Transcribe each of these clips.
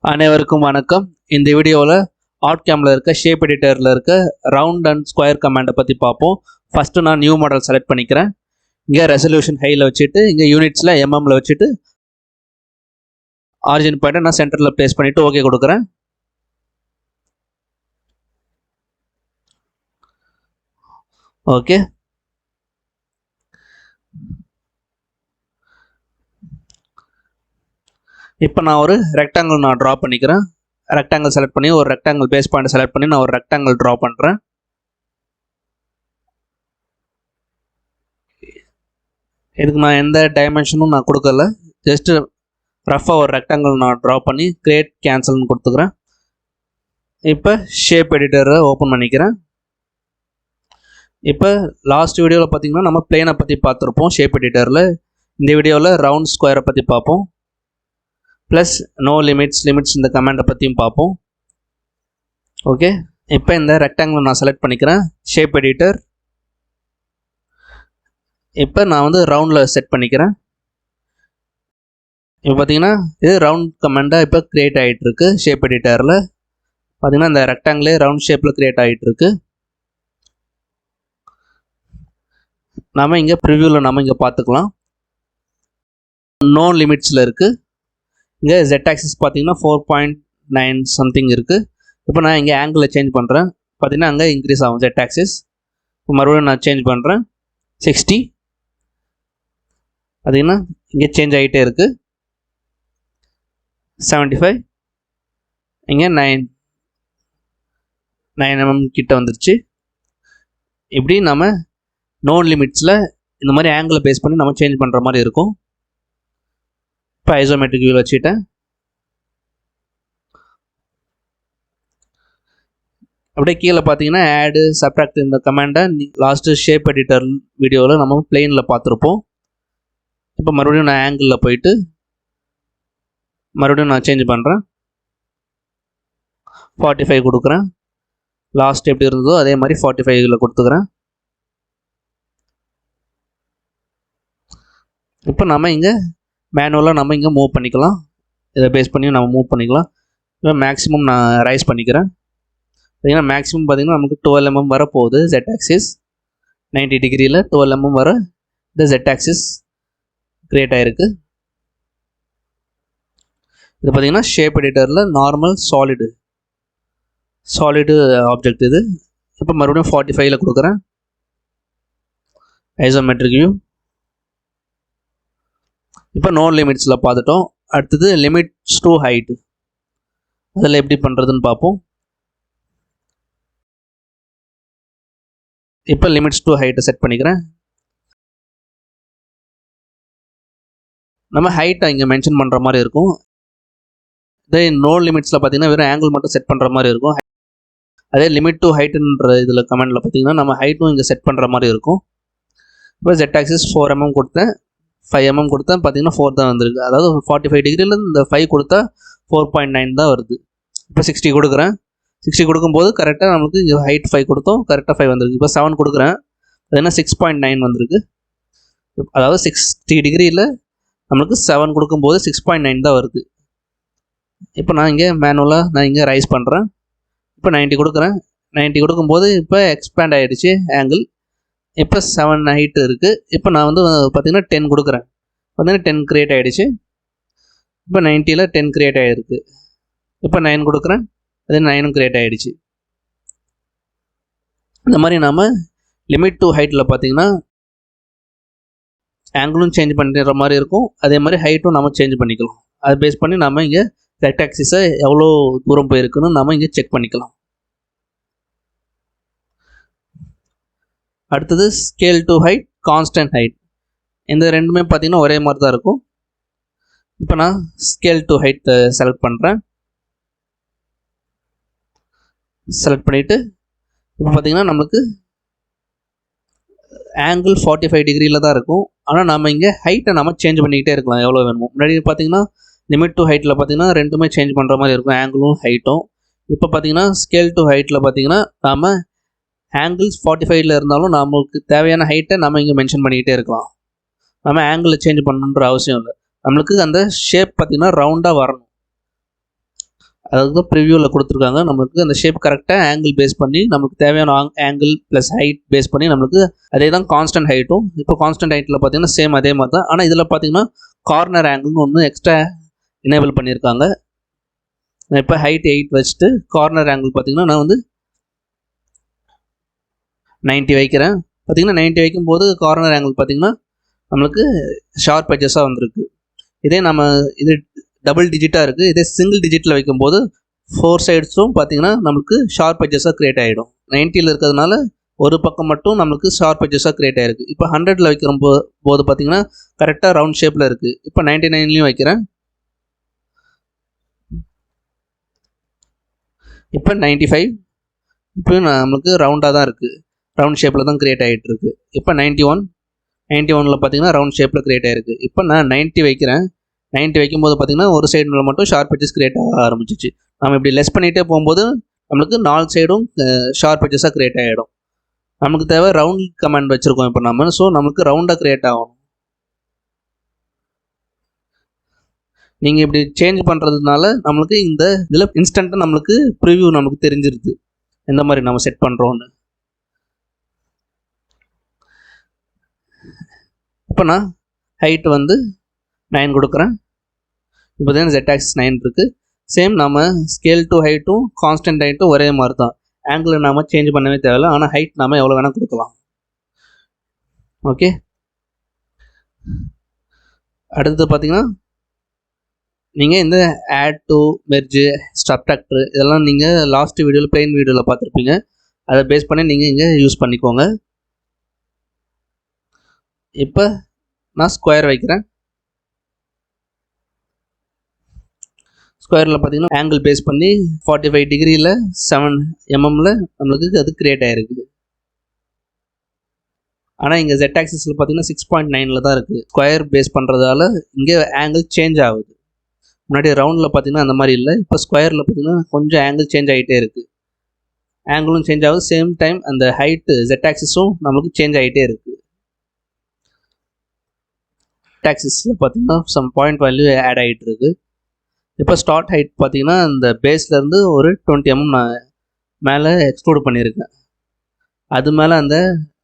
அனைவருக்கும் வணக்கம். இந்த வீடியோவில் ஆட்கேமில் இருக்க ஷேப் எடிட்டரில் இருக்க ரவுண்ட் அண்ட் ஸ்கொயர் கமாண்டை பற்றி பார்ப்போம். ஃபஸ்ட்டு நான் நியூ மாடல் செலக்ட் பண்ணிக்கிறேன். இங்கே ரெசல்யூஷன் ஹையில் வச்சுட்டு இங்கே யூனிட்ஸில் எம்எம்மில் வச்சுட்டு ஆரிஜின் பாயிண்ட்டை நான் சென்டரில் ப்ளேஸ் பண்ணிவிட்டு ஓகே கொடுக்குறேன். ஓகே, இப்போ நான் ஒரு ரெக்டாங்கிள் ட்ரா பண்ணிக்கிறேன். ரெக்டாங்கிள் செலக்ட் பண்ணி ஒரு ரெக்டாங்கிள் பேஸ் பாயிண்ட் செலக்ட் பண்ணி நான் ஒரு ரெக்டாங்கிள் ட்ரா பண்ணுறேன். இதுக்கு நான் எந்த டைமென்ஷனும் நான் கொடுக்கல, ஜஸ்ட்டு ரஃபாக ஒரு ரெக்டாங்கிள் நான் ட்ரா பண்ணி கிரியேட் கேன்சல்னு கொடுத்துக்கிறேன். இப்போ ஷேப் எடிட்டரை ஓப்பன் பண்ணிக்கிறேன். இப்போ லாஸ்ட் வீடியோவில் பார்த்தீங்கன்னா நம்ம பிளேனை பற்றி பார்த்துருப்போம் ஷேப் எடிட்டரில். இந்த வீடியோவில் ரவுண்ட் ஸ்கொயரை பற்றி பார்ப்போம். ப்ளஸ் நோ லிமிட்ஸ் இந்த கமாண்டை பற்றியும் பார்ப்போம். ஓகே, இப்போ இந்த ரெக்டாங்கிள் நான் செலக்ட் பண்ணிக்கிறேன். Shape editor. இப்போ நான் வந்து ரவுண்டில் செட் பண்ணிக்கிறேன். இப்போ பார்த்தீங்கன்னா இது ரவுண்ட் கமாண்டாக இப்போ க்ரியேட் ஆகிட்டுருக்கு. ஷேப் எடிட்டரில் பார்த்தீங்கன்னா இந்த ரெக்டாங்கிளே ரவுண்ட் ஷேப்பில் க்ரியேட் ஆகிட்டுருக்கு. நாம் இங்கே ப்ரிவியூவில் நம்ம இங்கே பார்த்துக்கலாம். நோ லிமிட்ஸில் இருக்குது. இங்கே Z ஆக்சிஸ் பார்த்தீங்கன்னா 4.9 சம்திங் இருக்குது. இப்போ நான் இங்கே ஆங்கிளில் சேஞ்ச் பண்ணுறேன். பார்த்தீங்கன்னா அங்கே இன்க்ரீஸ் ஆகும் Z ஆக்சிஸ். இப்போ மறுபடியும் நான் சேஞ்ச் பண்ணுறேன் 60. பார்த்தீங்கன்னா இங்கே சேஞ்ச் ஆகிட்டே இருக்குது. 75. இங்கே 9 mm கிட்ட வந்துருச்சு. இப்படி நம்ம நோ லிமிட்ஸில் இந்த மாதிரி ஆங்கிளை பேஸ் பண்ணி நம்ம சேஞ்ச் பண்ணுற மாதிரி இருக்கும். இப்போ ஐசோமெட்ரிக் வியூவில் வச்சுட்டேன். அப்படியே கீழே பார்த்தீங்கன்னா ஆடு சப்ட்ராக்ட் இந்த கமாண்டை லாஸ்ட்டு ஷேப் எடிட்டர் வீடியோவில் நம்ம பிளெயினில் பார்த்துருப்போம். இப்போ மறுபடியும் நான் ஆங்கிளில் போயிட்டு மறுபடியும் நான் சேஞ்ச் பண்ணுறேன். 45 கொடுக்குறேன். லாஸ்ட் எப்படி இருந்ததோ அதே மாதிரி 45ல் கொடுத்துக்கிறேன். இப்போ நம்ம இங்கே மேனுவலாக நம்ம இங்கே மூவ் பண்ணிக்கலாம். இதை பேஸ் பண்ணி நம்ம மூவ் பண்ணிக்கலாம். இப்போ மேக்ஸிமம் நான் ரைஸ் பண்ணிக்கிறேன். பார்த்தீங்கன்னா மேக்ஸிமம் பார்த்தீங்கன்னா நமக்கு 12 mm வர போகுது. Z ஆக்சிஸ் 90 டிகிரியில் 12 mm வர இந்த Z ஆக்சிஸ் க்ரியேட் ஆகிருக்கு. இது பார்த்தீங்கன்னா ஷேப் எடிட்டரில் நார்மல் சாலிடு ஆப்ஜெக்ட் இது. இப்போ மறுபடியும் 45ல் கொடுக்குறேன். Isometric view. இப்போ நோ லிமிட்ஸில் பார்த்துட்டோம். அடுத்தது லிமிட்ஸ் டு ஹைட், அதில் எப்படி பண்ணுறதுன்னு பார்ப்போம். இப்போ லிமிட்ஸ் டு ஹைட்டை செட் பண்ணிக்கிறேன். நம்ம ஹைட்டை இங்கே மென்ஷன் பண்ணுற மாதிரி இருக்கும். இதே நோ லிமிட்ஸில் பார்த்தீங்கன்னா வெறும் ஆங்கிள் மட்டும் செட் பண்ணுற மாதிரி இருக்கும். அதே லிமிட் டு ஹைட்டுன்ற இதில் கமெண்டில் பார்த்தீங்கன்னா நம்ம ஹைட்டும் இங்கே செட் பண்ணுற மாதிரி இருக்கும். இப்போ Z ஆக்சிஸ் 4 mm கொடுத்தேன், 5 mm கொடுத்தேன். பார்த்தீங்கன்னா 4 தான் வந்திருக்கு. அதாவது 45 டிகிரியில் இந்த 5 கொடுத்தா 4.9 தான் வருது. இப்போ 60 கொடுக்குறேன். 60 கொடுக்கும்போது கரெக்டாக நம்மளுக்கு இங்கே ஹைட் 5 கொடுத்தோம், கரெக்டாக 5 வந்திருக்கு. இப்போ 7 கொடுக்குறேன். அதுனா 6.9 வந்திருக்கு. அதாவது 60 டிகிரியில் நம்மளுக்கு 7 கொடுக்கும்போது 6.9 தான் வருது. இப்போ நான் இங்கே மேனுவலாக நான் இங்கே ரைஸ் பண்ணுறேன். இப்போ 90 கொடுக்குறேன். 90 கொடுக்கும்போது இப்போ எக்ஸ்பேண்ட் ஆகிடுச்சு ஆங்கிள். இப்போ 7 ஹைட்டு இருக்குது. இப்போ நான் வந்து பார்த்திங்கன்னா 10 கொடுக்குறேன். பார்த்தீங்கன்னா 10 க்ரியேட் ஆகிடுச்சு. இப்போ 90ல் 10 க்ரியேட் ஆகிருக்கு. இப்போ 9 கொடுக்குறேன். அது 9ம் க்ரியேட் ஆகிடுச்சு. இந்த மாதிரி நாம் லிமிட் டு ஹைட்டில் பார்த்திங்கன்னா ஆங்கிளும் சேஞ்ச் பண்ணுற மாதிரி இருக்கும். அதே மாதிரி ஹைட்டும் நம்ம சேஞ்ச் பண்ணிக்கலாம். அதை பேஸ் பண்ணி நம்ம இங்கே Z ஆக்சிஸை எவ்வளோ தூரம் போயிருக்குன்னு நம்ம இங்கே செக் பண்ணிக்கலாம். அடுத்தது scale to height, constant height. இந்த ரெண்டுமே பார்த்திங்கன்னா ஒரே மாதிரி தான் இருக்கும். இப்போ நான் ஸ்கேல் டு ஹைட் செலக்ட் பண்ணுறேன். செலக்ட் பண்ணிவிட்டு இப்போ பார்த்திங்கன்னா நம்மளுக்கு ஆங்கிள் 45 டிகிரியில் தான் இருக்கும். ஆனால் நம்ம இங்கே ஹைட்டை நம்ம சேஞ்ச் பண்ணிக்கிட்டே இருக்கலாம் எவ்வளோ வேணுமோ. முன்னாடி பார்த்திங்கன்னா லிமிட் டு ஹைட்டில் பார்த்திங்கன்னா ரெண்டுமே சேஞ்ச் பண்ணுற மாதிரி இருக்கும், ஆங்கிளும் ஹைட்டும். இப்போ பார்த்திங்கன்னா ஸ்கேல் டு ஹைட்டில் பார்த்திங்கன்னா நாம் ஆங்கிள்ஸ் 45ல் இருந்தாலும் நம்மளுக்கு தேவையான ஹைட்டை நம்ம இங்கே மென்ஷன் பண்ணிக்கிட்டே இருக்கலாம். நம்ம ஆங்கிளை சேஞ்ச் பண்ணணுன்ற அவசியம் இல்லை. நம்மளுக்கு அந்த ஷேப் பார்த்திங்கன்னா ரவுண்டாக வரணும். அதாவது ப்ரிவியூவில் கொடுத்துருக்காங்க. நம்மளுக்கு அந்த ஷேப் கரெக்டாக ஆங்கிள் பேஸ் பண்ணி நம்மளுக்கு தேவையான ஆங்கிள் ப்ளஸ் ஹைட் பேஸ் பண்ணி நம்மளுக்கு அதே தான் கான்ஸ்டன்ட் ஹைட்டும். இப்போ கான்ஸ்டன்ட் ஹைட்டில் பார்த்தீங்கன்னா சேம் அதே மாதிரி தான். ஆனால் இதில் பார்த்தீங்கன்னா கார்னர் ஆங்கிள்னு ஒன்று எக்ஸ்ட்ரா எனேபிள் பண்ணியிருக்காங்க. நான் இப்போ ஹைட் 8 வச்சுட்டு கார்னர் ஆங்கிள் பார்த்தீங்கன்னா நான் வந்து 90 வைக்கிறேன். பார்த்தீங்கன்னா 90 வைக்கும்போது கார்னர் ஆங்கிள் பார்த்தீங்கன்னா நம்மளுக்கு ஷார்ப் எட்ஜஸாக வந்திருக்கு. இதே நம்ம இது டபுள் டிஜிட்டாக இருக்குது. இதே சிங்கிள் டிஜிட்டில் வைக்கும்போது 4 சைட்ஸும் பார்த்தீங்கன்னா நம்மளுக்கு ஷார்ப் எட்ஜஸாக க்ரியேட் ஆகிடும். 90ல் இருக்கிறதுனால ஒரு பக்கம் மட்டும் நம்மளுக்கு ஷார்ப் எட்ஜஸாக க்ரியேட் ஆகிருக்கு. இப்போ 100ல் வைக்கிற போது பார்த்தீங்கன்னா கரெக்டாக ரவுண்ட் ஷேப்பில் இருக்குது. இப்போ 99லையும் வைக்கிறேன். இப்போ 95 இப்போ நம்மளுக்கு ரவுண்டாக தான் இருக்குது. ரவுண்ட் ஷேப்பில் தான் க்ரியேட் ஆகிட்டு இருக்குது. இப்போ 91ல் பார்த்தீங்கன்னா ரவுண்ட் ஷேப்பில் க்ரியேட் ஆகிருக்கு. இப்போ நான் 90 வைக்கிறேன். 90 வைக்கும்போது பார்த்தீங்கன்னா ஒரு சைடு மட்டும் ஷார்ப் எட்ஜஸ் க்ரியேட் ஆக ஆரம்பிச்சிச்சு. நம்ம இப்படி லெஸ் பண்ணிகிட்டே போகும்போது நம்மளுக்கு 4 சைடும் ஷார்ப் எட்ஜஸாக க்ரியேட் ஆகிடும். நமக்கு தேவை ரவுண்ட் கமாண்ட் வச்சுருக்கோம் இப்போ நம்ம. ஸோ நமக்கு ரவுண்டாக க்ரியேட் ஆகணும். நீங்கள் இப்படி சேஞ்ச் பண்ணுறதுனால நம்மளுக்கு இந்த இதில் இன்ஸ்டண்ட்டாக நம்மளுக்கு ப்ரிவ்யூ நமக்கு தெரிஞ்சிருது எந்த மாதிரி நம்ம செட் பண்ணுறோன்னு. இப்போ நான் ஹைட் வந்து 9 கொடுக்குறேன். இப்போ தான் Z ஆக்சிஸ் 9 இருக்குது. சேம் நம்ம ஸ்கேல் டு ஹைட்டும் கான்ஸ்டன்ட் ஹைட்டும் ஒரே மாதிரி தான். ஆங்கிள் நாம் சேஞ்ச் பண்ணவே தேவையில்லை. ஆனால் ஹைட் நாம் எவ்வளோ வேணால் கொடுக்கலாம். ஓகே, அடுத்தது பார்த்தீங்கன்னா நீங்கள் இந்த ஆட் டு மெர்ஜ் சப்ட்ராக்டர் இதெல்லாம் நீங்கள் லாஸ்ட் வீடியோவில் பிளெயின் வீடியோவில் பார்த்துருப்பீங்க. அதை பேஸ் பண்ணி நீங்கள் இங்கே யூஸ் பண்ணிக்கோங்க. இப்போ நான் ஸ்கொயர் வைக்கிறேன். ஸ்கொயரில் பார்த்தீங்கன்னா ஆங்கிள் பேஸ் பண்ணி 45 டிகிரியில் 7 mm நம்மளுக்கு அது க்ரியேட் ஆகிருக்கு. ஆனால் இங்கே Z ஆக்சிஸில் பார்த்தீங்கன்னா 6.9ல் தான் இருக்குது. ஸ்கொயர் பேஸ் பண்ணுறதால இங்கே ஆங்கிள் சேஞ்ச் ஆகுது. முன்னாடி ரவுண்டில் பார்த்தீங்கன்னா அந்த மாதிரி இல்லை. இப்போ ஸ்கொயரில் பார்த்தீங்கன்னா கொஞ்சம் ஆங்கிள் சேஞ்ச் ஆகிட்டே இருக்குது. ஆங்கிளும் சேஞ்ச் ஆகுது. சேம் டைம் அந்த ஹைட்டு Z ஆக்சிஸும் நம்மளுக்கு சேஞ்ச் ஆகிட்டே இருக்குது. Z ஆக்சிஸில் பார்த்தீங்கன்னா சம் பாயிண்ட் வேல்யூ ஆட் ஆகிட்டு இருக்குது. இப்போ ஸ்டார்ட் ஹைட் பார்த்தீங்கன்னா இந்த பேஸ்லேருந்து ஒரு 20 mm நான் மேலே எக்ஸ்க்ளூட் பண்ணியிருக்கேன். அது மேலே அந்த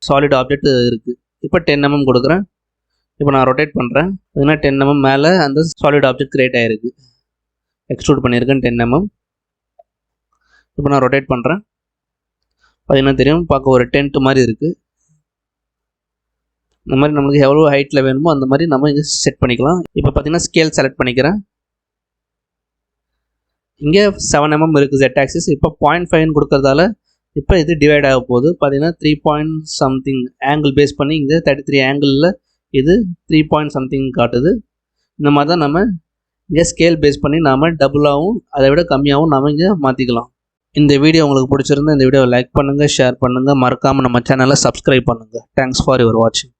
சாலிட் ஆப்ஜெக்ட் இருக்குது. இப்போ 10 mm கொடுக்குறேன். இப்போ நான் ரொட்டேட் பண்ணுறேன். பார்த்தீங்கன்னா 10 mm மேலே அந்த சாலிட் ஆப்ஜெக்ட் க்ரியேட் ஆகிருக்கு. எக்ஸ்க்ளூட் பண்ணியிருக்கேன் 10 mm. இப்போ நான் ரொட்டேட் பண்ணுறேன். பார்த்தீங்கன்னா தெரியும், பார்க்க ஒரு டென்ட் மாதிரி இருக்குது. இந்த மாதிரி நம்மளுக்கு எவ்வளோ ஹைட்டில் வேணுமோ அந்த மாதிரி நம்ம இங்கே செட் பண்ணிக்கலாம். இப்போ பார்த்தீங்கன்னா ஸ்கேல் செலக்ட் பண்ணிக்கிறேன். இங்கே 7 mm இருக்குது Z ஆக்சிஸ். இப்போ 0.5 கொடுக்கறதால இப்போ இது டிவைட் ஆக போகுது. பார்த்தீங்கன்னா 3 point something ஆங்கிள் பேஸ் பண்ணி இங்கே 33 ஆங்கிளில் இது 3 point something காட்டுது. இந்த மாதிரி தான் நம்ம இங்கே ஸ்கேல் பேஸ் பண்ணி நாம் டபுளாகவும் அதை விட கம்மியாகவும் நாம் இங்கே மாற்றிக்கலாம். இந்த வீடியோ உங்களுக்கு பிடிச்சிருந்தா இந்த வீடியோவை லைக் பண்ணுங்கள், ஷேர் பண்ணுங்கள், மறக்காமல் நம்ம சேனலை சப்ஸ்கிரைப் பண்ணுங்கள். தேங்க்ஸ் ஃபார் யுவர் வாட்சிங்.